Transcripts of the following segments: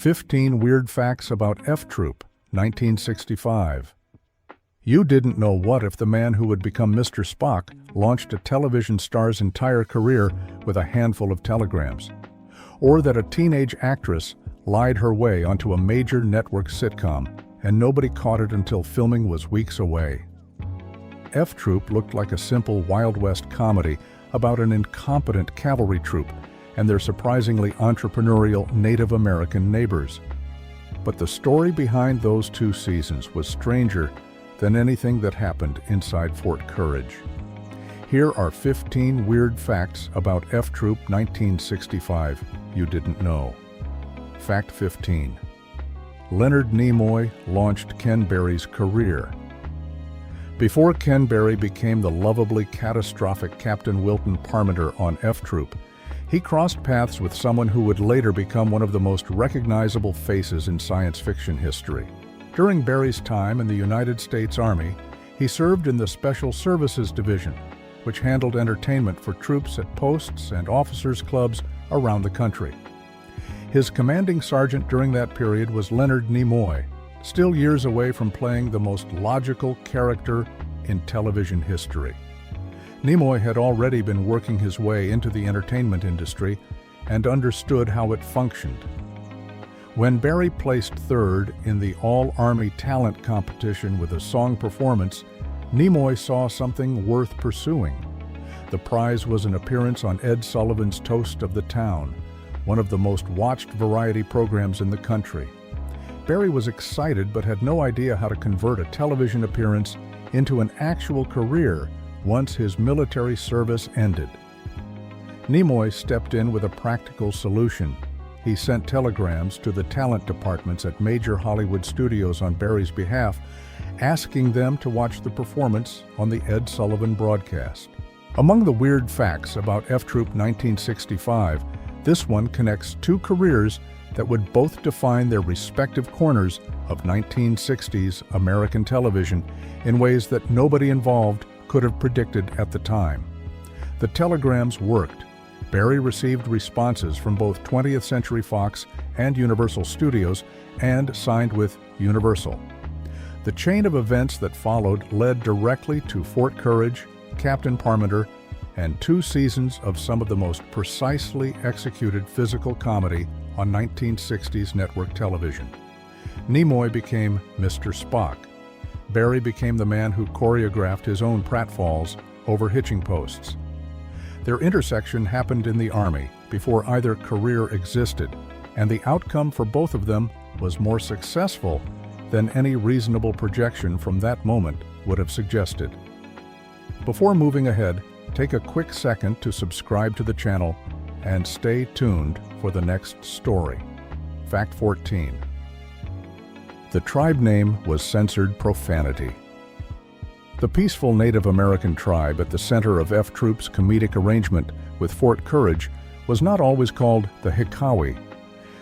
15 Weird Facts About F Troop, 1965. You didn't know what if the man who would become Mr. Spock launched a television star's entire career with a handful of telegrams, or that a teenage actress lied her way onto a major network sitcom and nobody caught it until filming was weeks away. F Troop looked like a simple Wild West comedy about an incompetent cavalry troop and their surprisingly entrepreneurial Native American neighbors. But the story behind those 2 seasons was stranger than anything that happened inside Fort Courage. Here are 15 weird facts about F Troop 1965 you didn't know. Fact 15. Leonard Nimoy launched Ken Berry's career. Before Ken Berry became the lovably catastrophic Captain Wilton Parmenter on F Troop, he crossed paths with someone who would later become one of the most recognizable faces in science fiction history. During Berry's time in the United States Army, he served in the Special Services Division, which handled entertainment for troops at posts and officers' clubs around the country. His commanding sergeant during that period was Leonard Nimoy, still years away from playing the most logical character in television history. Nimoy had already been working his way into the entertainment industry and understood how it functioned. When Berry placed 3rd in the All-Army Talent Competition with a song performance, Nimoy saw something worth pursuing. The prize was an appearance on Ed Sullivan's Toast of the Town, one of the most watched variety programs in the country. Berry was excited but had no idea how to convert a television appearance into an actual career once his military service ended. Nimoy stepped in with a practical solution. He sent telegrams to the talent departments at major Hollywood studios on Berry's behalf, asking them to watch the performance on the Ed Sullivan broadcast. Among the weird facts about F Troop 1965, this one connects 2 careers that would both define their respective corners of 1960s American television in ways that nobody involved could have predicted at the time. The telegrams worked. Berry received responses from both 20th Century Fox and Universal Studios and signed with Universal. The chain of events that followed led directly to Fort Courage, Captain Parmenter, and 2 seasons of some of the most precisely executed physical comedy on 1960s network television. Nimoy became Mr. Spock. Berry became the man who choreographed his own pratfalls over hitching posts. Their intersection happened in the Army before either career existed, and the outcome for both of them was more successful than any reasonable projection from that moment would have suggested. Before moving ahead, take a quick second to subscribe to the channel and stay tuned for the next story. Fact 14. The tribe name was Censored Profanity. The peaceful Native American tribe at the center of F Troop's comedic arrangement with Fort Courage was not always called the Hikawi.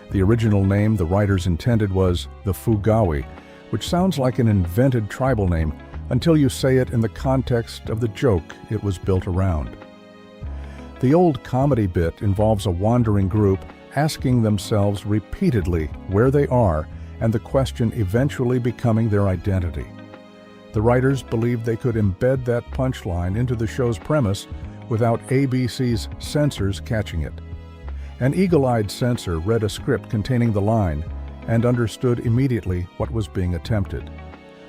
The original name the writers intended was the Fugawi, which sounds like an invented tribal name until you say it in the context of the joke it was built around. The old comedy bit involves a wandering group asking themselves repeatedly where they are and the question eventually becoming their identity. The writers believed they could embed that punchline into the show's premise without ABC's censors catching it. An eagle-eyed censor read a script containing the line and understood immediately what was being attempted.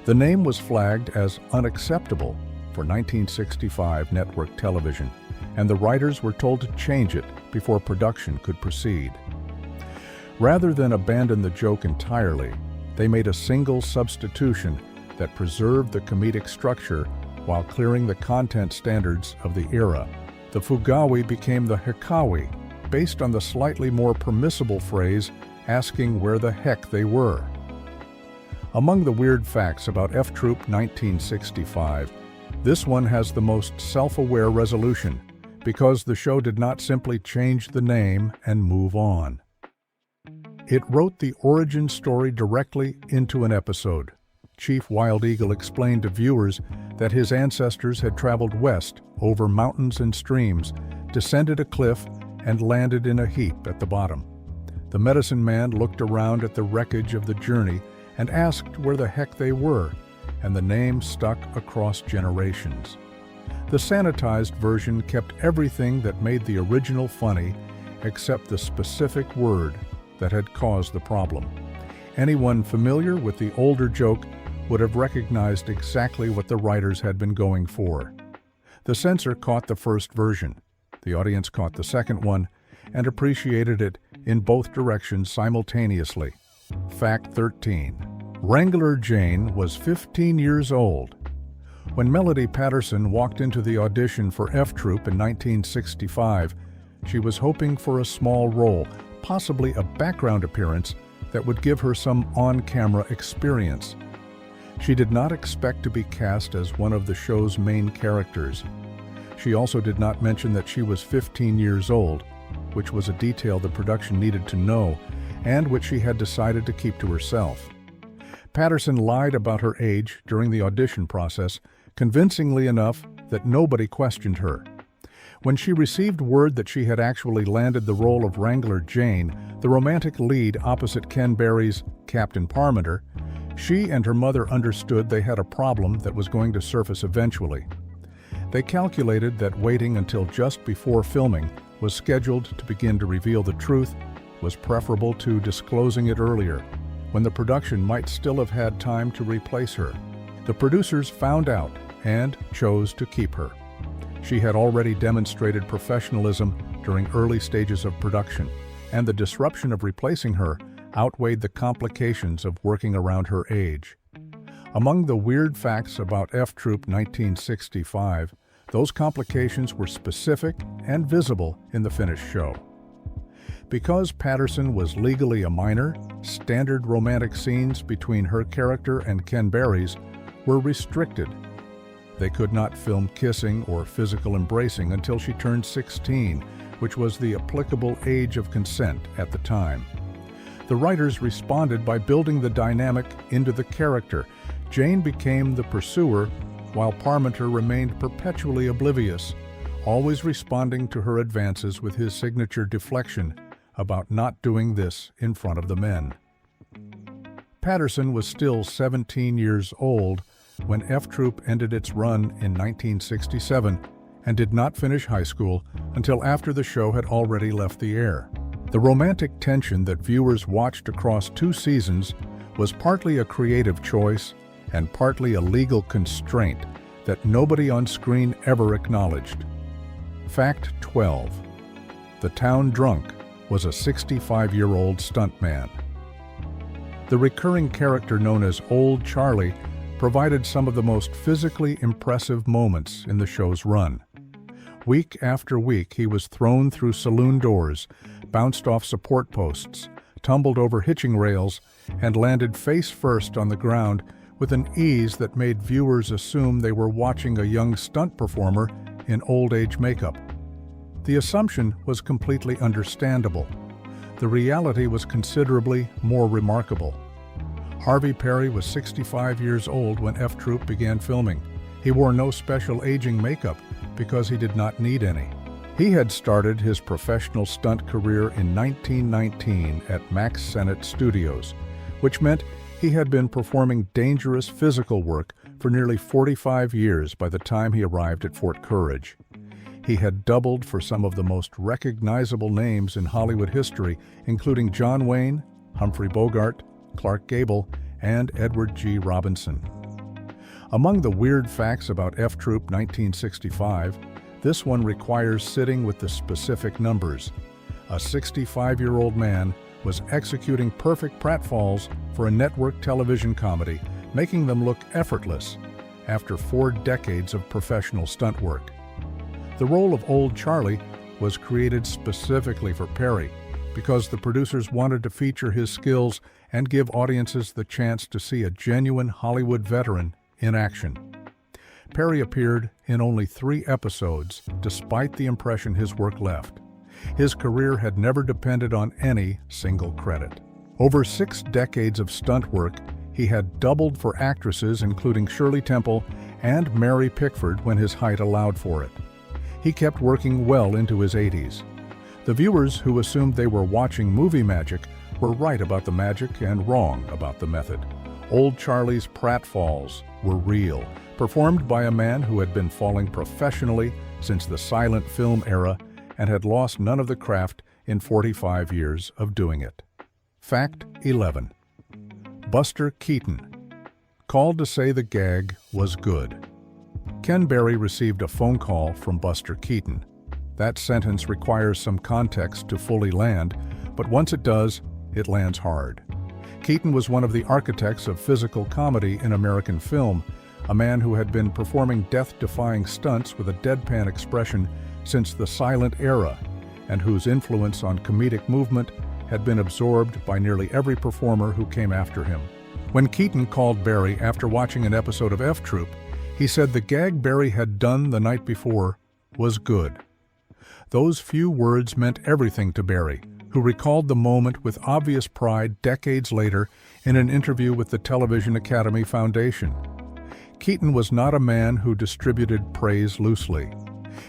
The name was flagged as unacceptable for 1965 network television, and the writers were told to change it before production could proceed. Rather than abandon the joke entirely, they made a single substitution that preserved the comedic structure while clearing the content standards of the era. The Fugawi became the Hikawi, based on the slightly more permissible phrase asking where the heck they were. Among the weird facts about F Troop 1965, this one has the most self-aware resolution, because the show did not simply change the name and move on. It wrote the origin story directly into an episode. Chief Wild Eagle explained to viewers that his ancestors had traveled west over mountains and streams, descended a cliff, and landed in a heap at the bottom. The medicine man looked around at the wreckage of the journey and asked where the heck they were, and the name stuck across generations. The sanitized version kept everything that made the original funny, except the specific word that had caused the problem. Anyone familiar with the older joke would have recognized exactly what the writers had been going for. The censor caught the first version, the audience caught the second one, and appreciated it in both directions simultaneously. Fact 13. Wrangler Jane was 15 years old. When Melody Patterson walked into the audition for F Troop in 1965, she was hoping for a small role, possibly a background appearance that would give her some on-camera experience. She did not expect to be cast as one of the show's main characters. She also did not mention that she was 15 years old, which was a detail the production needed to know, and which she had decided to keep to herself. Patterson lied about her age during the audition process, convincingly enough that nobody questioned her. When she received word that she had actually landed the role of Wrangler Jane, the romantic lead opposite Ken Berry's Captain Parmenter, she and her mother understood they had a problem that was going to surface eventually. They calculated that waiting until just before filming was scheduled to begin to reveal the truth was preferable to disclosing it earlier, when the production might still have had time to replace her. The producers found out and chose to keep her. She had already demonstrated professionalism during early stages of production, and the disruption of replacing her outweighed the complications of working around her age. Among the weird facts about F Troop 1965, those complications were specific and visible in the finished show. Because Patterson was legally a minor, standard romantic scenes between her character and Ken Berry's were restricted. They could not film kissing or physical embracing until she turned 16, which was the applicable age of consent at the time. The writers responded by building the dynamic into the character. Jane became the pursuer, while Parmenter remained perpetually oblivious, always responding to her advances with his signature deflection about not doing this in front of the men. Patterson was still 17 years old when F Troop ended its run in 1967 and did not finish high school until after the show had already left the air. The romantic tension that viewers watched across 2 seasons was partly a creative choice and partly a legal constraint that nobody on screen ever acknowledged. Fact 12. The town drunk was a 65-year-old stuntman. The recurring character known as Old Charlie provided some of the most physically impressive moments in the show's run. Week after week, he was thrown through saloon doors, bounced off support posts, tumbled over hitching rails, and landed face first on the ground with an ease that made viewers assume they were watching a young stunt performer in old-age makeup. The assumption was completely understandable. The reality was considerably more remarkable. Harvey Perry was 65 years old when F Troop began filming. He wore no special aging makeup because he did not need any. He had started his professional stunt career in 1919 at Max Sennett Studios, which meant he had been performing dangerous physical work for nearly 45 years by the time he arrived at Fort Courage. He had doubled for some of the most recognizable names in Hollywood history, including John Wayne, Humphrey Bogart, Clark Gable, and Edward G. Robinson. Among the weird facts about F Troop 1965, this one requires sitting with the specific numbers. A 65-year-old man was executing perfect pratfalls for a network television comedy, making them look effortless after 4 decades of professional stunt work. The role of Old Charlie was created specifically for Perry because the producers wanted to feature his skills and give audiences the chance to see a genuine Hollywood veteran in action. Perry appeared in only 3 episodes, despite the impression his work left. His career had never depended on any single credit. Over 6 decades of stunt work, he had doubled for actresses including Shirley Temple and Mary Pickford when his height allowed for it. He kept working well into his 80s. The viewers who assumed they were watching movie magic were right about the magic and wrong about the method. Old Charlie's pratfalls were real, performed by a man who had been falling professionally since the silent film era and had lost none of the craft in 45 years of doing it. Fact 11. Buster Keaton called to say the gag was good. Ken Berry received a phone call from Buster Keaton. That sentence requires some context to fully land, but once it does, it lands hard. Keaton was one of the architects of physical comedy in American film, a man who had been performing death-defying stunts with a deadpan expression since the silent era, and whose influence on comedic movement had been absorbed by nearly every performer who came after him. When Keaton called Berry after watching an episode of F Troop, he said the gag Berry had done the night before was good. Those few words meant everything to Berry, who recalled the moment with obvious pride decades later in an interview with the Television Academy Foundation. Keaton was not a man who distributed praise loosely.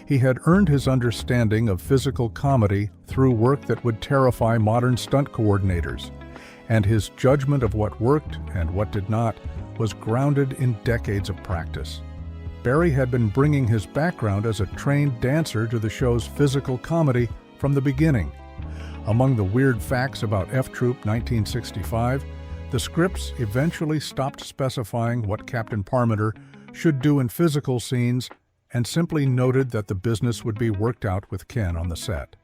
He had earned his understanding of physical comedy through work that would terrify modern stunt coordinators, and his judgment of what worked and what did not was grounded in decades of practice. Berry had been bringing his background as a trained dancer to the show's physical comedy from the beginning. Among the weird facts about F Troop 1965, the scripts eventually stopped specifying what Captain Parmenter should do in physical scenes and simply noted that the business would be worked out with Ken on the set.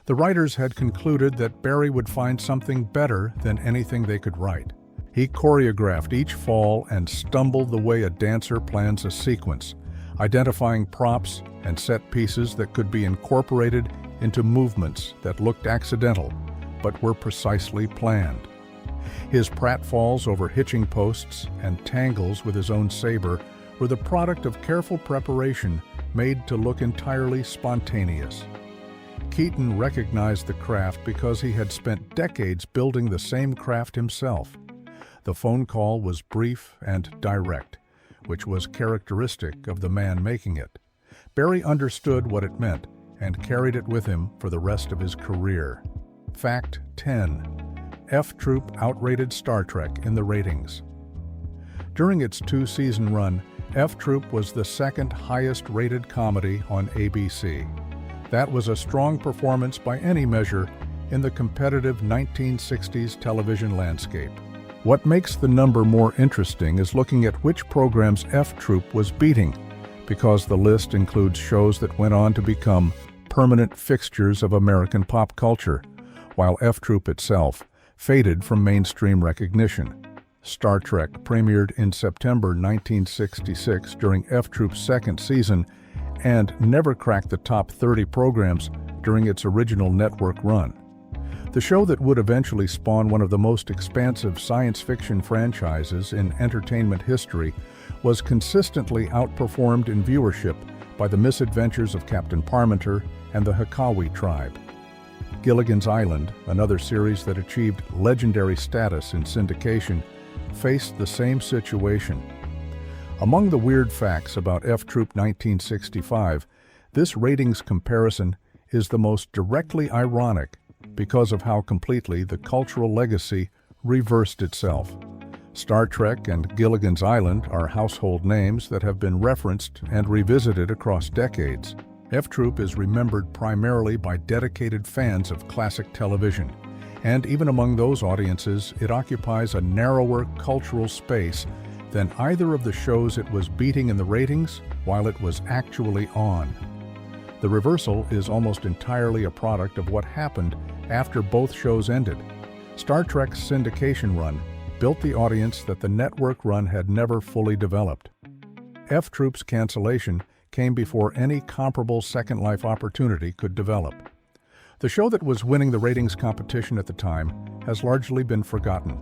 The writers had concluded that Berry would find something better than anything they could write. He choreographed each fall and stumbled the way a dancer plans a sequence, identifying props and set pieces that could be incorporated into movements that looked accidental but were precisely planned. His pratfalls over hitching posts and tangles with his own saber were the product of careful preparation made to look entirely spontaneous. Keaton recognized the craft because he had spent decades building the same craft himself. The phone call was brief and direct, which was characteristic of the man making it. Berry understood what it meant and carried it with him for the rest of his career. Fact 10. F Troop outrated Star Trek in the ratings. During its two-season run, F Troop was the second highest-rated comedy on ABC. That was a strong performance by any measure in the competitive 1960s television landscape. What makes the number more interesting is looking at which programs F Troop was beating, because the list includes shows that went on to become permanent fixtures of American pop culture, while F Troop itself faded from mainstream recognition. Star Trek premiered in September 1966 during F Troop's second season and never cracked the top 30 programs during its original network run. The show that would eventually spawn one of the most expansive science fiction franchises in entertainment history was consistently outperformed in viewership by the misadventures of Captain Parmenter and the Hakawi tribe. Gilligan's Island, another series that achieved legendary status in syndication, faced the same situation. Among the weird facts about F Troop 1965, this ratings comparison is the most directly ironic because of how completely the cultural legacy reversed itself. Star Trek and Gilligan's Island are household names that have been referenced and revisited across decades. F Troop is remembered primarily by dedicated fans of classic television, and even among those audiences, it occupies a narrower cultural space than either of the shows it was beating in the ratings while it was actually on. The reversal is almost entirely a product of what happened after both shows ended. Star Trek's syndication run built the audience that the network run had never fully developed. F Troop's cancellation came before any comparable Second Life opportunity could develop. The show that was winning the ratings competition at the time has largely been forgotten.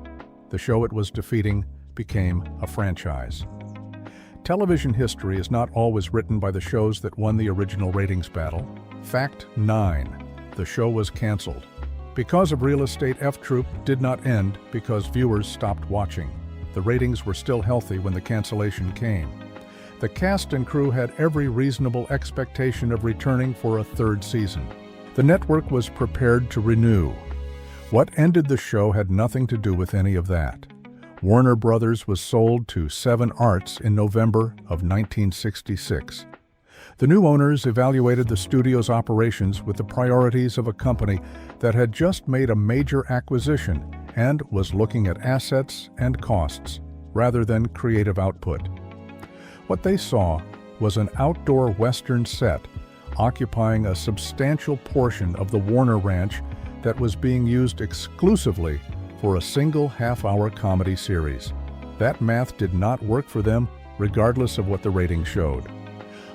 The show it was defeating became a franchise. Television history is not always written by the shows that won the original ratings battle. Fact 9. The show was canceled. Because of real estate, F Troop did not end because viewers stopped watching. The ratings were still healthy when the cancellation came. The cast and crew had every reasonable expectation of returning for a third season. The network was prepared to renew. What ended the show had nothing to do with any of that. Warner Brothers was sold to 7 Arts in November of 1966. The new owners evaluated the studio's operations with the priorities of a company that had just made a major acquisition and was looking at assets and costs rather than creative output. What they saw was an outdoor Western set occupying a substantial portion of the Warner Ranch that was being used exclusively for a single half-hour comedy series. That math did not work for them, regardless of what the rating showed.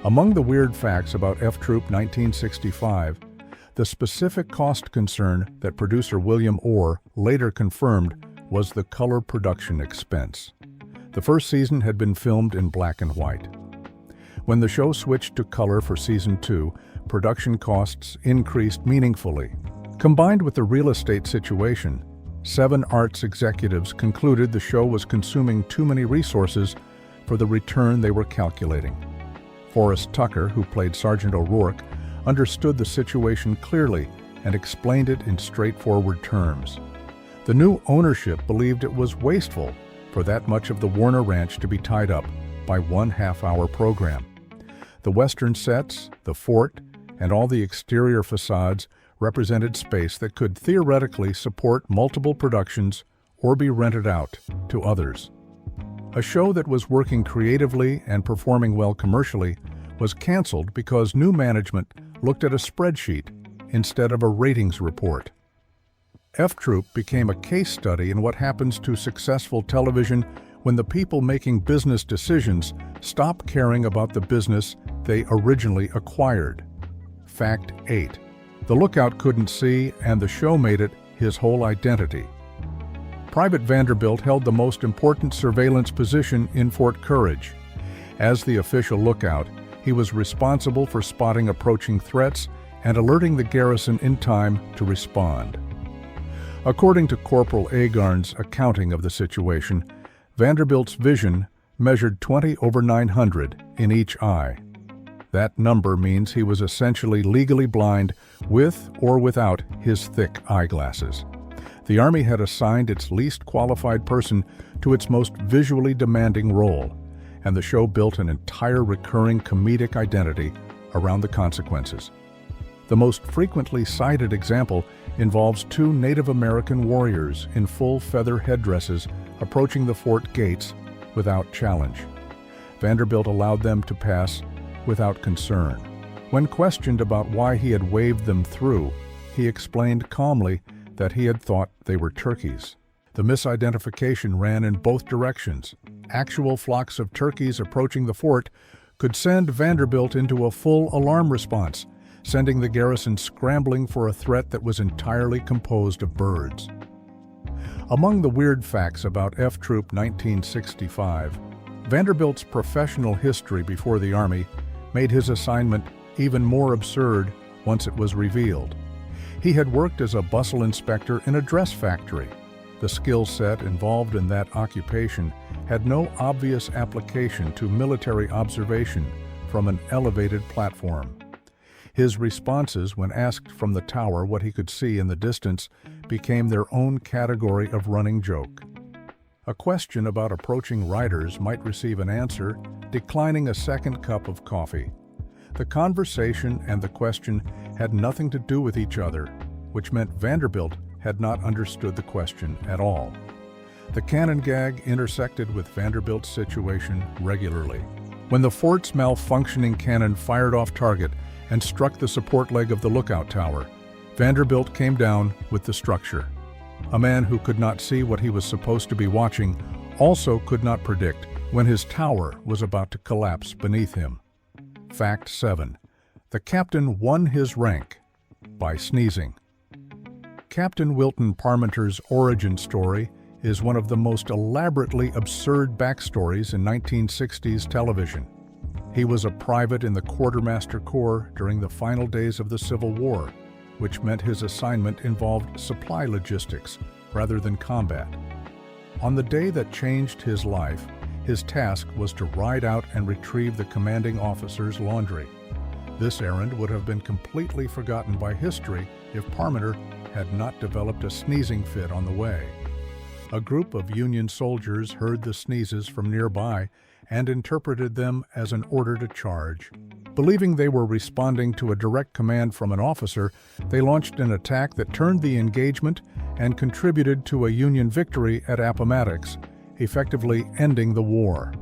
Among the weird facts about F Troop 1965, the specific cost concern that producer William Orr later confirmed was the color production expense. The first season had been filmed in black and white. When the show switched to color for season 2, production costs increased meaningfully. Combined with the real estate situation, 7 Arts executives concluded the show was consuming too many resources for the return they were calculating. Forrest Tucker, who played Sergeant O'Rourke, understood the situation clearly and explained it in straightforward terms. The new ownership believed it was wasteful for that much of the Warner Ranch to be tied up by one half-hour program. The Western sets, the fort, and all the exterior facades represented space that could theoretically support multiple productions or be rented out to others. A show that was working creatively and performing well commercially was canceled because new management looked at a spreadsheet instead of a ratings report. F Troop became a case study in what happens to successful television when the people making business decisions stop caring about the business they originally acquired. Fact 8. The lookout couldn't see, and the show made it his whole identity. Private Vanderbilt held the most important surveillance position in Fort Courage. As the official lookout, he was responsible for spotting approaching threats and alerting the garrison in time to respond. According to Corporal Agarn's accounting of the situation, Vanderbilt's vision measured 20/900 in each eye. That number means he was essentially legally blind with or without his thick eyeglasses. The Army had assigned its least qualified person to its most visually demanding role, and the show built an entire recurring comedic identity around the consequences. The most frequently cited example involves 2 Native American warriors in full feather headdresses approaching the fort gates without challenge. Vanderbilt allowed them to pass without concern. When questioned about why he had waved them through, he explained calmly that he had thought they were turkeys. The misidentification ran in both directions. Actual flocks of turkeys approaching the fort could send Vanderbilt into a full alarm response, sending the garrison scrambling for a threat that was entirely composed of birds. Among the weird facts about F Troop 1965, Vanderbilt's professional history before the Army made his assignment even more absurd once it was revealed. He had worked as a bustle inspector in a dress factory. The skill set involved in that occupation had no obvious application to military observation from an elevated platform. His responses when asked from the tower what he could see in the distance became their own category of running joke. A question about approaching riders might receive an answer, declining a second cup of coffee. The conversation and the question had nothing to do with each other, which meant Vanderbilt had not understood the question at all. The cannon gag intersected with Vanderbilt's situation regularly. When the fort's malfunctioning cannon fired off target and struck the support leg of the lookout tower, Vanderbilt came down with the structure. A man who could not see what he was supposed to be watching also could not predict when his tower was about to collapse beneath him. Fact 7. The captain won his rank by sneezing. Captain Wilton Parmenter's origin story is one of the most elaborately absurd backstories in 1960s television. He was a private in the Quartermaster Corps during the final days of the Civil War, which meant his assignment involved supply logistics rather than combat. On the day that changed his life, his task was to ride out and retrieve the commanding officer's laundry. This errand would have been completely forgotten by history if Parmenter had not developed a sneezing fit on the way. A group of Union soldiers heard the sneezes from nearby and interpreted them as an order to charge. Believing they were responding to a direct command from an officer, they launched an attack that turned the engagement and contributed to a Union victory at Appomattox, effectively ending the war.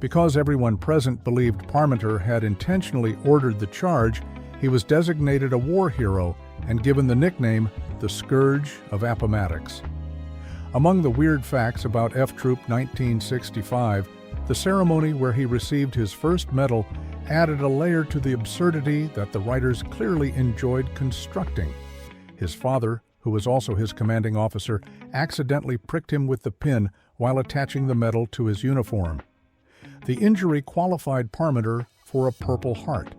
Because everyone present believed Parmenter had intentionally ordered the charge, he was designated a war hero and given the nickname the Scourge of Appomattox. Among the weird facts about F Troop 1965, the ceremony where he received his first medal added a layer to the absurdity that the writers clearly enjoyed constructing. His father, who was also his commanding officer, accidentally pricked him with the pin while attaching the medal to his uniform. The injury qualified Parmenter for a Purple Heart,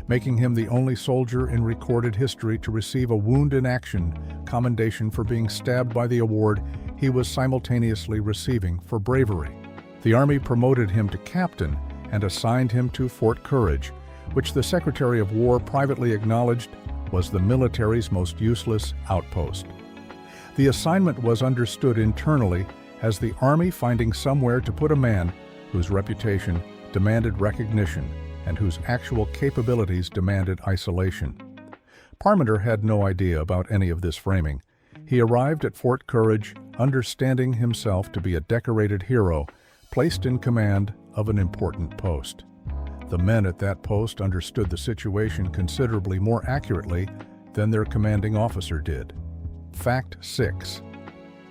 making him the only soldier in recorded history to receive a Wound in Action commendation for being stabbed by the award he was simultaneously receiving for bravery. The Army promoted him to captain and assigned him to Fort Courage, which the Secretary of War privately acknowledged was the military's most useless outpost. The assignment was understood internally as the Army finding somewhere to put a man whose reputation demanded recognition and whose actual capabilities demanded isolation. Parmenter had no idea about any of this framing. He arrived at Fort Courage understanding himself to be a decorated hero placed in command of an important post. The men at that post understood the situation considerably more accurately than their commanding officer did. Fact 6.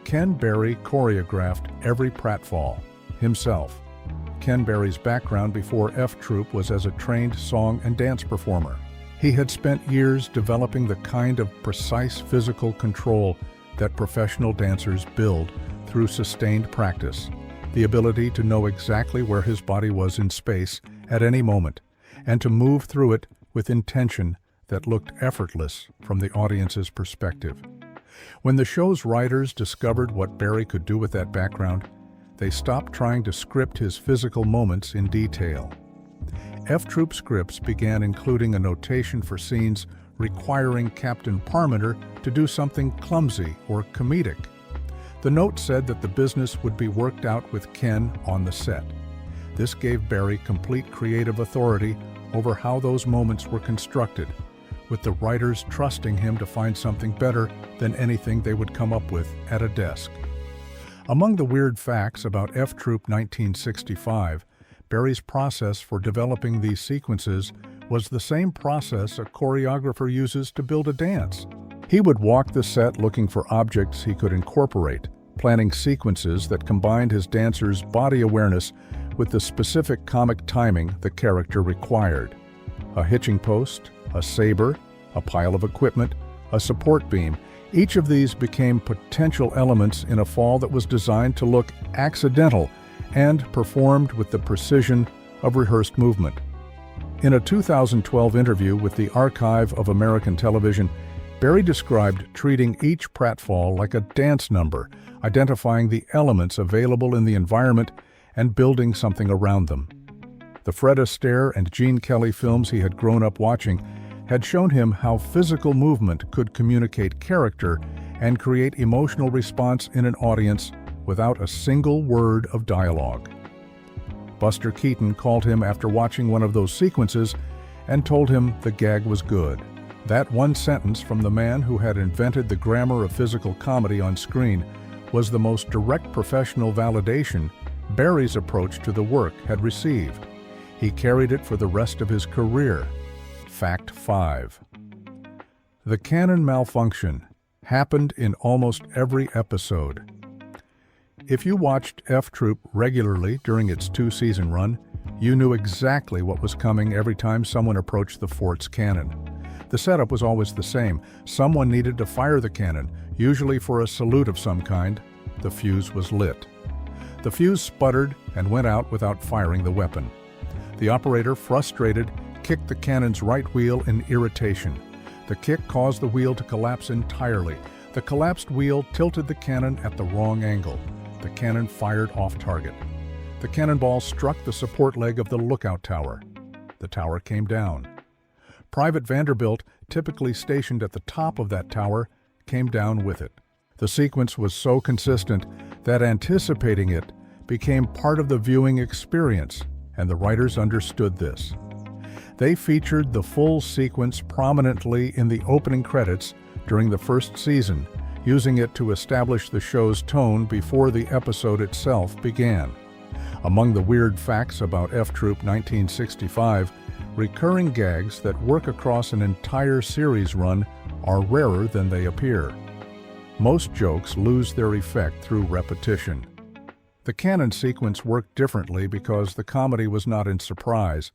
Ken Berry choreographed every pratfall himself. Ken Berry's background before F Troop was as a trained song and dance performer. He had spent years developing the kind of precise physical control that professional dancers build through sustained practice, the ability to know exactly where his body was in space at any moment, and to move through it with intention that looked effortless from the audience's perspective. When the show's writers discovered what Berry could do with that background, they stopped trying to script his physical moments in detail. F Troop scripts began including a notation for scenes requiring Captain Parmenter to do something clumsy or comedic. The note said that the business would be worked out with Ken on the set. This gave Berry complete creative authority over how those moments were constructed, with the writers trusting him to find something better than anything they would come up with at a desk. Among the weird facts about F Troop 1965, Berry's process for developing these sequences was the same process a choreographer uses to build a dance. He would walk the set looking for objects he could incorporate, planning sequences that combined his dancer's body awareness with the specific comic timing the character required. A hitching post, a saber, a pile of equipment, a support beam, each of these became potential elements in a fall that was designed to look accidental and performed with the precision of rehearsed movement. In a 2012 interview with the Archive of American Television, Berry described treating each pratfall like a dance number, identifying the elements available in the environment and building something around them. The Fred Astaire and Gene Kelly films he had grown up watching had shown him how physical movement could communicate character and create emotional response in an audience without a single word of dialogue. Buster Keaton called him after watching one of those sequences and told him the gag was good. That one sentence from the man who had invented the grammar of physical comedy on screen was the most direct professional validation Berry's approach to the work had received. He carried it for the rest of his career. Fact 5. The canon malfunction happened in almost every episode. If you watched F Troop regularly during its 2-season run, you knew exactly what was coming every time someone approached the fort's cannon. The setup was always the same. Someone needed to fire the cannon, usually for a salute of some kind. The fuse was lit. The fuse sputtered and went out without firing the weapon. The operator, frustrated, kicked the cannon's right wheel in irritation. The kick caused the wheel to collapse entirely. The collapsed wheel tilted the cannon at the wrong angle. The cannon fired off target. The cannonball struck the support leg of the lookout tower. The tower came down. Private Vanderbilt, typically stationed at the top of that tower, came down with it. The sequence was so consistent that anticipating it became part of the viewing experience, and the writers understood this. They featured the full sequence prominently in the opening credits during the first season, using it to establish the show's tone before the episode itself began. Among the weird facts about F Troop 1965, recurring gags that work across an entire series run are rarer than they appear. Most jokes lose their effect through repetition. The canon sequence worked differently because the comedy was not in surprise.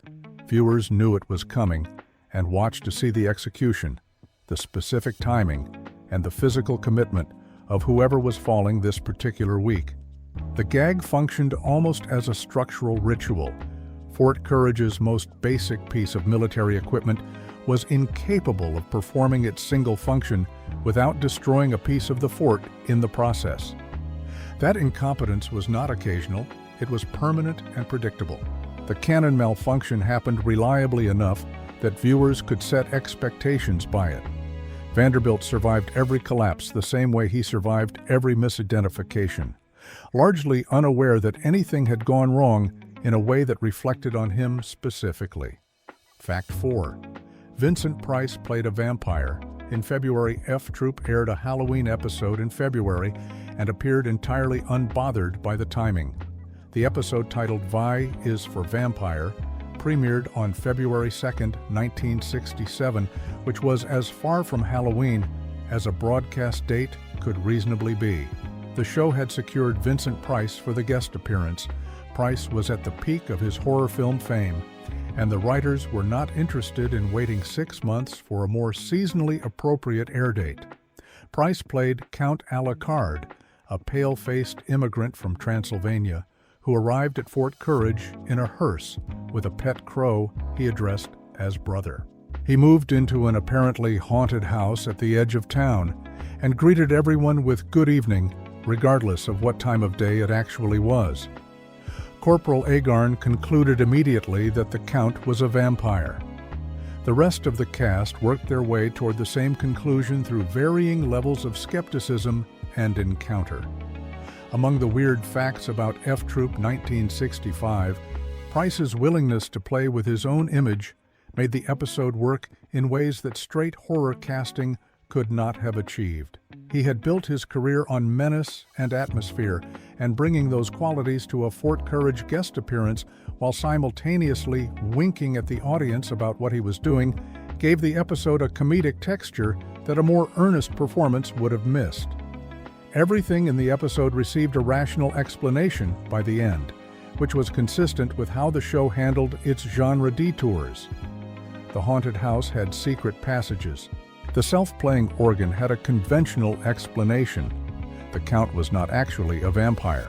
Viewers knew it was coming and watched to see the execution, the specific timing, and the physical commitment of whoever was falling this particular week. The gag functioned almost as a structural ritual. Fort Courage's most basic piece of military equipment was incapable of performing its single function without destroying a piece of the fort in the process. That incompetence was not occasional, it was permanent and predictable. The canon malfunction happened reliably enough that viewers could set expectations by it. Vanderbilt survived every collapse the same way he survived every misidentification, largely unaware that anything had gone wrong in a way that reflected on him specifically. Fact 4. Vincent Price played a vampire. In February, F Troop aired a Halloween episode in February and appeared entirely unbothered by the timing. The episode, titled Vi is for Vampire, premiered on February 2, 1967, which was as far from Halloween as a broadcast date could reasonably be. The show had secured Vincent Price for the guest appearance. Price was at the peak of his horror film fame, and the writers were not interested in waiting 6 months for a more seasonally appropriate air date. Price played Count Alucard, a pale-faced immigrant from Transylvania who arrived at Fort Courage in a hearse with a pet crow he addressed as brother. He moved into an apparently haunted house at the edge of town and greeted everyone with good evening, regardless of what time of day it actually was. Corporal Agarn concluded immediately that the Count was a vampire. The rest of the cast worked their way toward the same conclusion through varying levels of skepticism and encounter. Among the weird facts about F Troop 1965, Price's willingness to play with his own image made the episode work in ways that straight horror casting could not have achieved. He had built his career on menace and atmosphere, and bringing those qualities to a Fort Courage guest appearance while simultaneously winking at the audience about what he was doing gave the episode a comedic texture that a more earnest performance would have missed. Everything in the episode received a rational explanation by the end, which was consistent with how the show handled its genre detours. The haunted house had secret passages. The self-playing organ had a conventional explanation. The Count was not actually a vampire.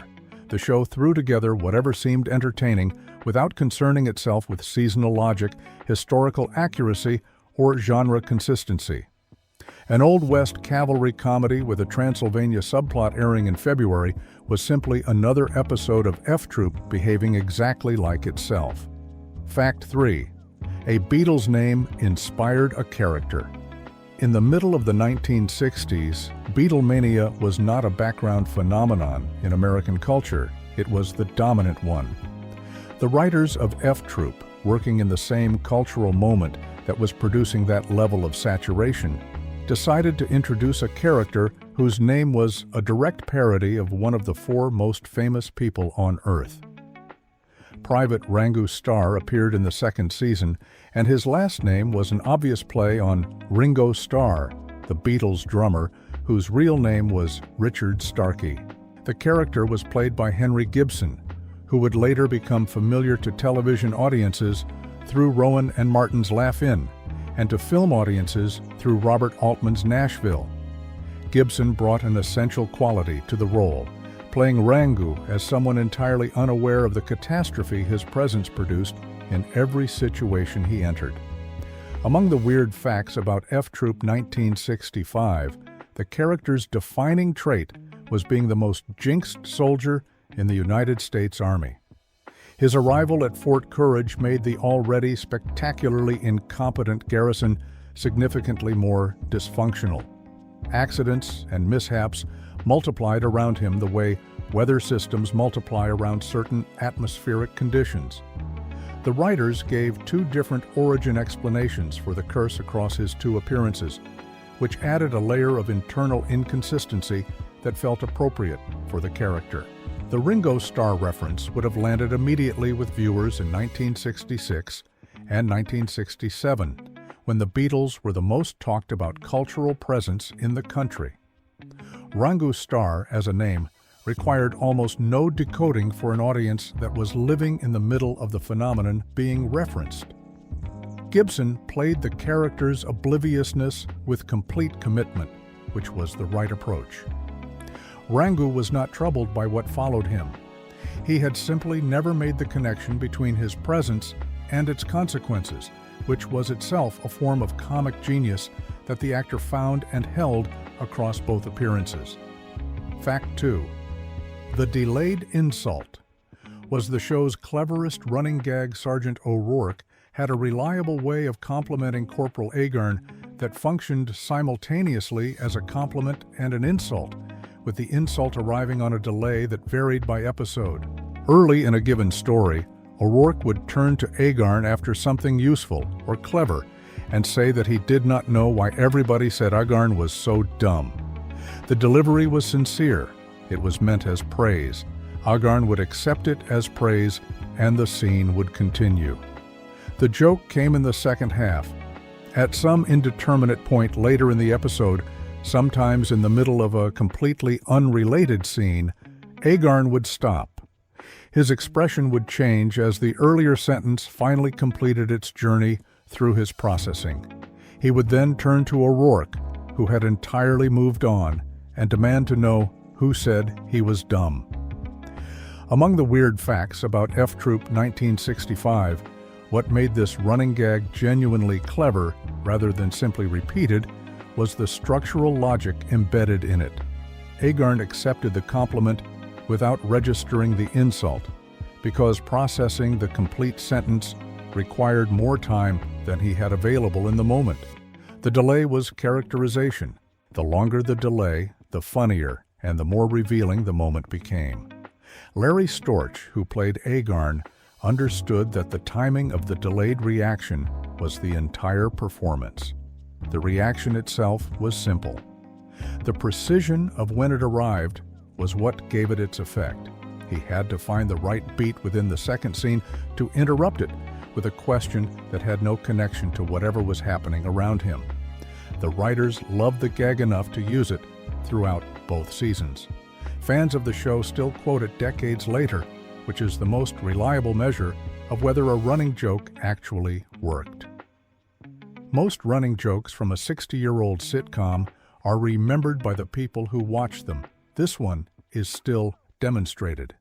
The show threw together whatever seemed entertaining without concerning itself with seasonal logic, historical accuracy, or genre consistency. An Old West cavalry comedy with a Transylvania subplot airing in February was simply another episode of F Troop behaving exactly like itself. Fact 3. A Beatles name inspired a character. In the middle of the 1960s, Beatlemania was not a background phenomenon in American culture, it was the dominant one. The writers of F Troop, working in the same cultural moment that was producing that level of saturation, decided to introduce a character whose name was a direct parody of one of the 4 most famous people on Earth. Private Rango Starr appeared in the 2nd season, and his last name was an obvious play on Ringo Starr, the Beatles drummer, whose real name was Richard Starkey. The character was played by Henry Gibson, who would later become familiar to television audiences through Rowan and Martin's Laugh-In, and to film audiences through Robert Altman's Nashville. Gibson brought an essential quality to the role, playing Rango as someone entirely unaware of the catastrophe his presence produced in every situation he entered. Among the weird facts about F Troop 1965, the character's defining trait was being the most jinxed soldier in the United States Army. His arrival at Fort Courage made the already spectacularly incompetent garrison significantly more dysfunctional. Accidents and mishaps multiplied around him the way weather systems multiply around certain atmospheric conditions. The writers gave two different origin explanations for the curse across his two appearances, which added a layer of internal inconsistency that felt appropriate for the character. The Ringo Starr reference would have landed immediately with viewers in 1966 and 1967, when the Beatles were the most talked about cultural presence in the country. Ringo Starr, as a name, required almost no decoding for an audience that was living in the middle of the phenomenon being referenced. Gibson played the character's obliviousness with complete commitment, which was the right approach. Ringo was not troubled by what followed him. He had simply never made the connection between his presence and its consequences, which was itself a form of comic genius that the actor found and held across both appearances. Fact 2. The delayed insult was the show's cleverest running gag. Sergeant O'Rourke had a reliable way of complimenting Corporal Agarn that functioned simultaneously as a compliment and an insult, with the insult arriving on a delay that varied by episode. Early in a given story, O'Rourke would turn to Agarn after something useful or clever and say that he did not know why everybody said Agarn was so dumb. The delivery was sincere. It was meant as praise. Agarn would accept it as praise, and the scene would continue. The joke came in the second half. At some indeterminate point later in the episode, sometimes in the middle of a completely unrelated scene, Agarn would stop. His expression would change as the earlier sentence finally completed its journey through his processing. He would then turn to O'Rourke, who had entirely moved on, and demand to know who said he was dumb. Among the weird facts about F Troop 1965, what made this running gag genuinely clever rather than simply repeated was the structural logic embedded in it. Agarn accepted the compliment without registering the insult, because processing the complete sentence required more time than he had available in the moment. The delay was characterization. The longer the delay, the funnier and the more revealing the moment became. Larry Storch, who played Agarn, understood that the timing of the delayed reaction was the entire performance. The reaction itself was simple. The precision of when it arrived was what gave it its effect. He had to find the right beat within the second scene to interrupt it with a question that had no connection to whatever was happening around him. The writers loved the gag enough to use it throughout both seasons. Fans of the show still quote it decades later, which is the most reliable measure of whether a running joke actually worked. Most running jokes from a 60-year-old sitcom are remembered by the people who watch them. This one is still demonstrated.